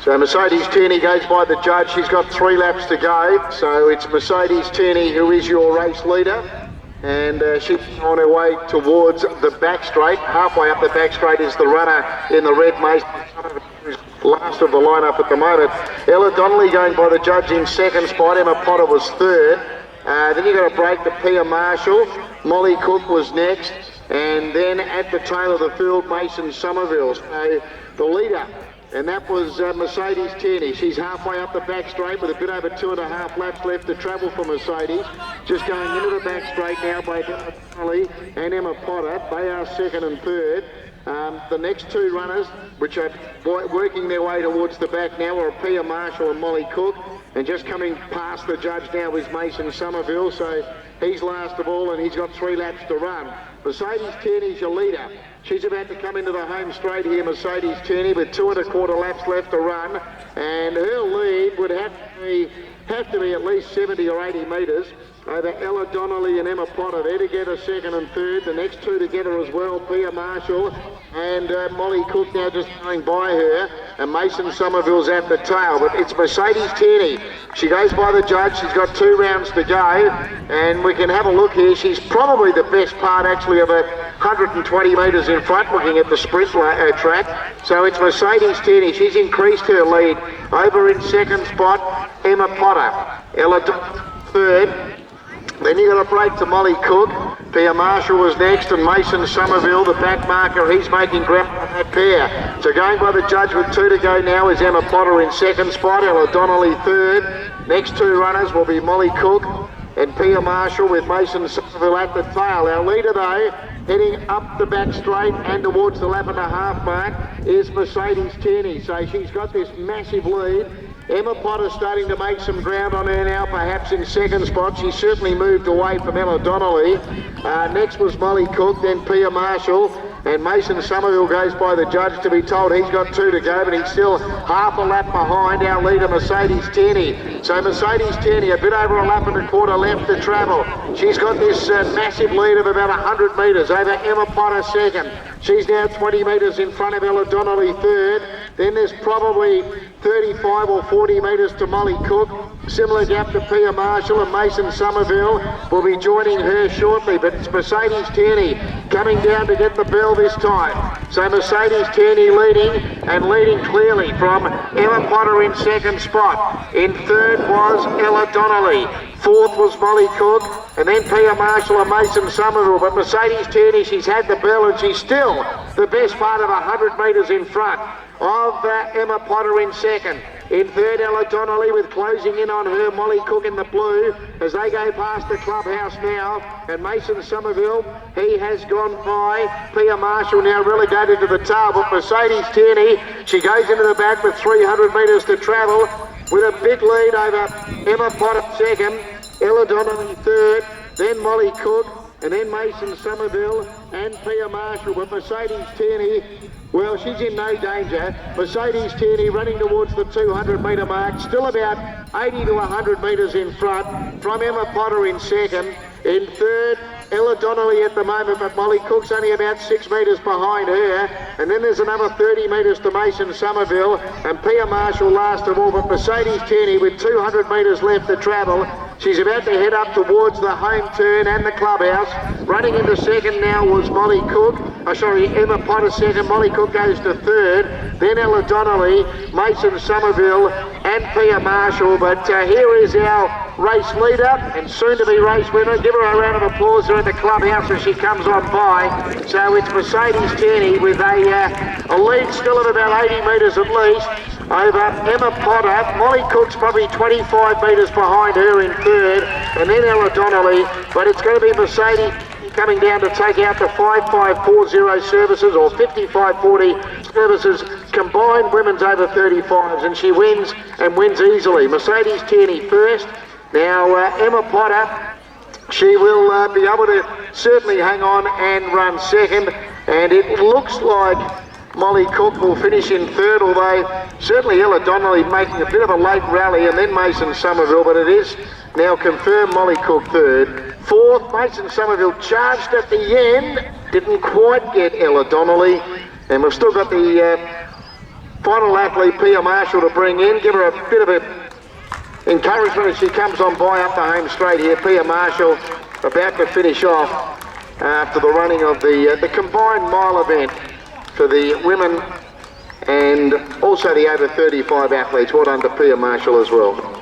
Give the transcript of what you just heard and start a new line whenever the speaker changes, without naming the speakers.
So Mercedes Tierney goes by the judge. She's got 3 laps to go. So it's Mercedes Tierney who is your race leader. And she's on her way towards the back straight. Halfway up the back straight is the runner in the red Mason, who's last of the lineup at the moment. Ella Donnelly going by the judge in second spot. Emma Potter was third. Then you've got to break the Pia Marshall. Molly Cook was next. And then at the tail of the field, Mason Somerville. So the leader, and that was Mercedes Tierney. She's halfway up the back straight with a bit over 2.5 laps left to travel for Mercedes. Just going into the back straight now by Donnelly and Emma Potter. They are second and third. The next 2 runners, which are working their way towards the back now, are Pia Marshall and Molly Cook. And just coming past the judge now is Mason Somerville. So he's last of all, and he's got 3 laps to run. Mercedes Tierney's your leader. She's about to come into the home straight here, Mercedes Tierney, with 2.25 laps left to run. And her lead would have to be at least 70 or 80 metres over Ella Donnelly and Emma Potter. They're together second and third. The next 2 together as well, Pia Marshall and Molly Cook now just going by her. And Mason Somerville's at the tail. But it's Mercedes Tierney. She goes by the judge. She's got 2 rounds to go. And we can have a look here. She's probably the best part actually of 120 metres in front looking at the sprint track. So it's Mercedes Tierney. She's increased her lead. Over in second spot, Emma Potter. Ella third. Then you got a break to Molly Cook. Pia Marshall was next, and Mason Somerville, the back marker, he's making ground on that pair. So going by the judge with 2 to go now is Emma Potter in second spot, Ella Donnelly third. Next 2 runners will be Molly Cook and Pia Marshall with Mason Somerville at the tail. Our leader though, heading up the back straight and towards the lap and a half mark, is Mercedes Tierney. So she's got this massive lead. Emma Potter starting to make some ground on her now, perhaps in second spot. She certainly moved away from Ella Donnelly. Next was Molly Cook, then Pia Marshall. And Mason Somerville goes by the judge to be told he's got 2 to go, but he's still half a lap behind our leader, Mercedes Tierney. So Mercedes Tierney, a bit over 1.25 left to travel. She's got this massive lead of about 100 metres over Emma Potter second. She's now 20 metres in front of Ella Donnelly third. Then there's probably 35 or 40 metres to Molly Cook. Similar gap to Pia Marshall, and Mason Somerville will be joining her shortly. But it's Mercedes Tierney coming down to get the bell this time. So Mercedes Tierney leading, and leading clearly from Emma Potter in second spot. In third was Ella Donnelly. Fourth was Molly Cook, and then Pia Marshall and Mason Somerville. But Mercedes Tierney, she's had the bell, and she's still the best part of 100 metres in front of Emma Potter in second. In third, Ella Donnelly with closing in on her, Molly Cook in the blue as they go past the clubhouse now. And Mason Somerville, he has gone by. Pia Marshall now relegated to the tail, but Mercedes Tierney, she goes into the back with 300 metres to travel with a big lead over Emma Potter second, Ella Donnelly third, then Molly Cook, and then Mason Somerville and Pia Marshall. But Mercedes Tierney, well, she's in no danger. Mercedes Tierney running towards the 200 metre mark, still about 80 to 100 metres in front from Emma Potter in second. In third, Ella Donnelly at the moment, but Molly Cook's only about 6 metres behind her. And then there's another 30 metres to Mason Somerville, and Pia Marshall last of all. But Mercedes Tierney with 200 metres left to travel. She's about to head up towards the home turn and the clubhouse. Running into second now was Molly Cook. Emma Potter second. Molly Cook goes to third. Then Ella Donnelly, Mason Somerville and Pia Marshall. But here is our race leader and soon to be race winner. Give her a round of applause there at the clubhouse as she comes on by. So it's Mercedes Tierney with a lead still of about 80 metres at least over Emma Potter. Molly Cook's probably 25 metres behind her in third, and then Ella Donnelly. But it's going to be Mercedes coming down to take out the 5540 services or 5540 services combined women's over 35s, and she wins and wins easily. Mercedes Tierney first. Now Emma Potter, she will be able to certainly hang on and run second, and it looks like Molly Cook will finish in third, although certainly Ella Donnelly making a bit of a late rally, and then Mason Somerville, but it is now confirmed Molly Cook third. Fourth, Mason Somerville charged at the end, didn't quite get Ella Donnelly, and we've still got the Final athlete, Pia Marshall, to bring in. Give her a bit of encouragement as she comes on by up the home straight here. Pia Marshall about to finish off after the running of the combined mile event for the women and also the over 35 athletes. Well done to Pia Marshall as well.